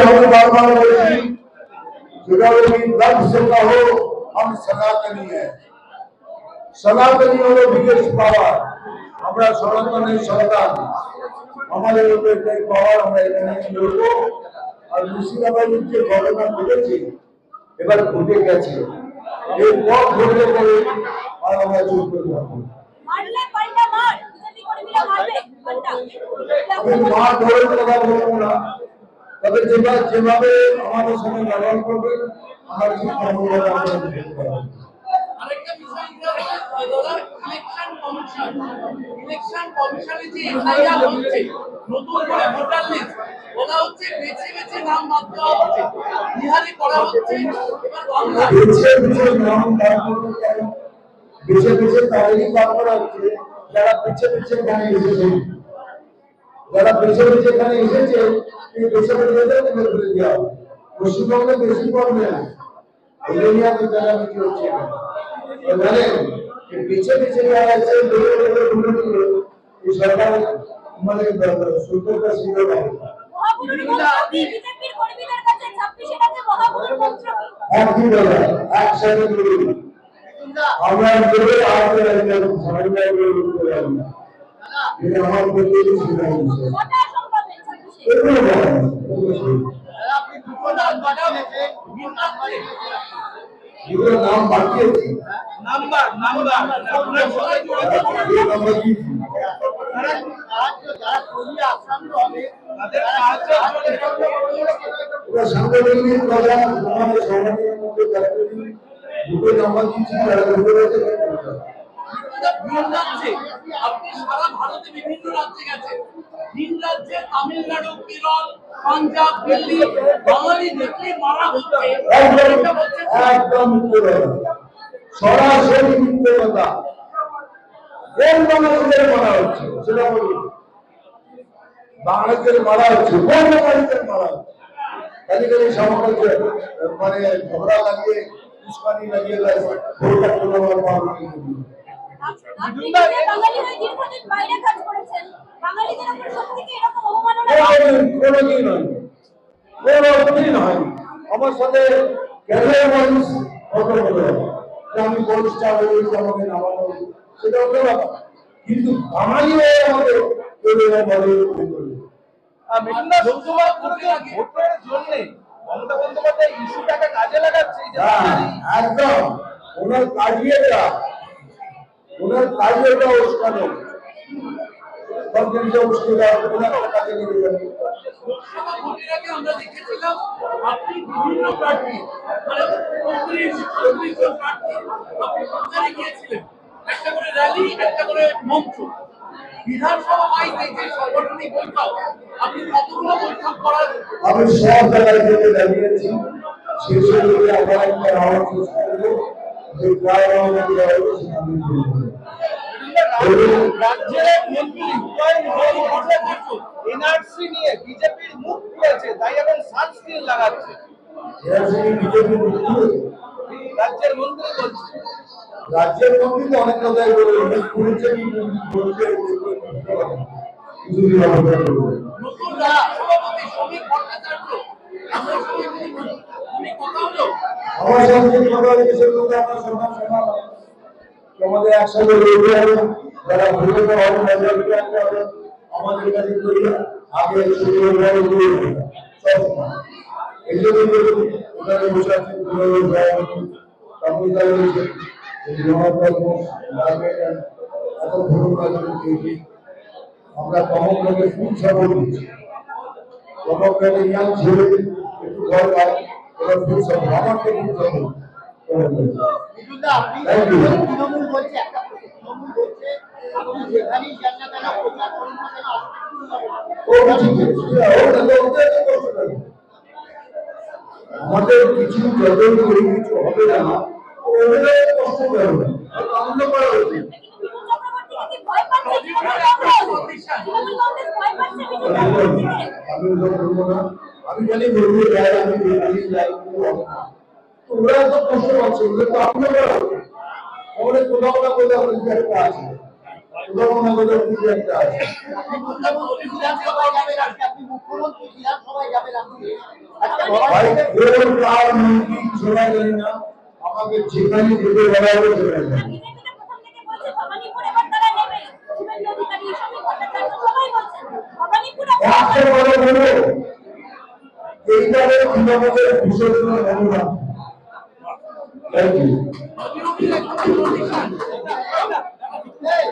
हमें बार बार बोली लफ्ज से कहो हम सनातनी है, सनातनी হলো বিগেস্ট পাওয়ার। আমরা সনাতনের সন্তান, আমাদের উপরে এই পাওয়ার আমরা এখানে লড়বো। আর মুর্শিদাবাদের যে ঘটনা ঘটেছে এবার ঘটে গেছে, এই পথ ঘটে গেলে আর আমরা চুপ করে থাকবো। আমি মা ধরে কথা বলবো না, তবে যেভাবে আমাদের সঙ্গে ব্যবহার করবে আমার আরেকটা বিষয় ইলেকশন কমিশনে যে এফআইআর হচ্ছে নতুন করে ভোটার লিস্ট বলা হচ্ছে বেছে বেছে নাম বাদ দেওয়া হচ্ছে, বিহারি করা হচ্ছে। এবার বাংলা বেছে বেছে তাদেরই বাদ করা হচ্ছে যারা বেছে বেছে এখানে এসেছে, যারা বেছে বেছে এখানে এসেছে এই বেছে বেছে তুলে দেওয়া। পশ্চিমবঙ্গে বেশি প্রবলেম এরিয়াতে যারা কি হচ্ছে এখানে পিছে পিছে যারা আছে এই সরকার মানে সরকারটা সিদ্ধ করে বিজেপির কর্মীদের কাছে 26 টাতে মহাপুরুষ মন্ত্র একই কথা একসাথে করে আমরা জোরে আওয়াজে রাখলাম সবাই মিলে করতে পারলাম না, এটা আমার প্রতি সিদ্ধান্ত হয়েছে। কত সংখ্যা পেয়েছেন আপনি দুটো নাম বাড়াবেন, এগুলো নাম বাড়িয়েছি নাম্বার আপনার সবাই জোরে নাম্বার কি যারা কর্মী আক্রান্ত হবে তাদের সাহায্য ওরা সাংগঠনিক কথা আমাদের সংগঠনের মধ্যে দুটো নাম্বার দিচ্ছি তারা ঘুরে গেছে। আপনি সারা ভারতে বিভিন্ন রাজ্যে গেছেন, ভিন রাজ্যে তামিলনাড়ু, কেরল, পাঞ্জাব, দিল্লি বাঙালি দেখলে মারা হচ্ছে, একদম মিথ্যে কথা, সরাসরি মিথ্যে কথা। কোন বাঙালিদের মারা হচ্ছে সেটা বলুন, বাঙালিদের মারা হচ্ছে কোন বাঙালিদের মারা হচ্ছে? কাজে সামান্য মানে ঝগড়া লাগিয়ে উস্কানি লাগিয়ে ভোটটা কোনো বাঙালি হয়ে দীর্ঘদিন বাইরে কাজ করেছেন, বাঙালিদের উপর সত্যিই এরকম অবমাননা কোনোদিন হয়নি। আমার সাথে ক্যারিয়ার মানুষ কথা বলে আমি পরিষ্টা হয়েছি আমাকে নামানো সেটা হতে পারে, কিন্তু বাঙালি হয়ে আমাদের একদম ওনার কাজিয়েটা ওনার কাজিয়েটা উস্কানো সব জিনিসে উস্কে দেওয়া ওনার কাজে লেগে যাবে। লোকসভা ভোটের আগে আমরা দেখেছিলাম আপনি বিভিন্ন প্রার্থী মানে 35 জন প্রার্থী আপনি প্রচারে গিয়েছিলেন, একটা করে র্যালি একটা করে মঞ্চ। বিধানসভা ওয়াইজ এই যে সাংগঠনিক বৈঠক আপনি কতগুলো বৈঠক করার আমি সব জায়গায় থেকে দাঁড়িয়েছি, শেষে যদি আমরা একটা রাওয়ার চেষ্টা করবো যে প্রায় রাজ্যের মন্ত্রী এনআরসি নিয়ে বিজেপির মুখ খুলেছে, তাই এখন সানস্ক্রিন লাগাচ্ছে। রাজ্যের মন্ত্রী বলছে, রাজ্যের মন্ত্রী তো অনেক কথাই বলে খুলেছে কি বলছে নতুন সভাপতি শ্রমিক ভট্টাচার্য আমরা কথা হলো আমার সঙ্গে কথা হয়েছে সেগুলো আমরা সবার শোনালাম। তোমাদের একসাথে রয়েছে হবে যারা ভোটে হবে আমাদের কাছে তৈরি আগে শুরু সব এই জন্য ওখানে বসে আছেন তামিলনাড়ু রয়েছে এত ভোট আমরা কমক লোকের ফুল সাপোর্ট দিচ্ছি, কমক লোকের ইয়াং ছেলে একটু ঘর পায় এবার ফুল সাপোর্ট আমার তো ফুল সাপোর্ট। তৃণমূল বলছে একটা তৃণমূল বলছে আপনি যেখানেই যান না কেন প্রচার করুন না কেন আমাদের কিছু যতই করি কিছু হবে না, কষ্ট হবে না, আনন্দ করা উচিত। আমি জানি বলবো যাই আমি যাই ওরা তো কষ্ট পাচ্ছে, ওদের তো আনন্দ করা উচিত। আমাদের কোথাও না কোথাও একটা আছে উদাহরণগত কিছু একটা আছে। বিধানসভায় যাবেন আজকে, আপনি মুখ্যমন্ত্রী বিধানসভায় যাবেন আজকে। আজকে ভাই কোন কার মন্ত্রী সবাই জানি না, আমাকে যেখানে যেতে বলা হবে সেখানে যাবো। বিজেপিটা প্রথম থেকে বলছে ভবানীপুর এবার তারা নেবে, শুভেন্দু অধিকারী, শ্রমিক ভট্টাচার্য সবাই বলছেন ভবানীপুরে একটা কথা বলবো, এইবারে তৃণমূলের বিসর্জন অনুদান। Thank you. নবীনের একটা কন্ডিশন এই,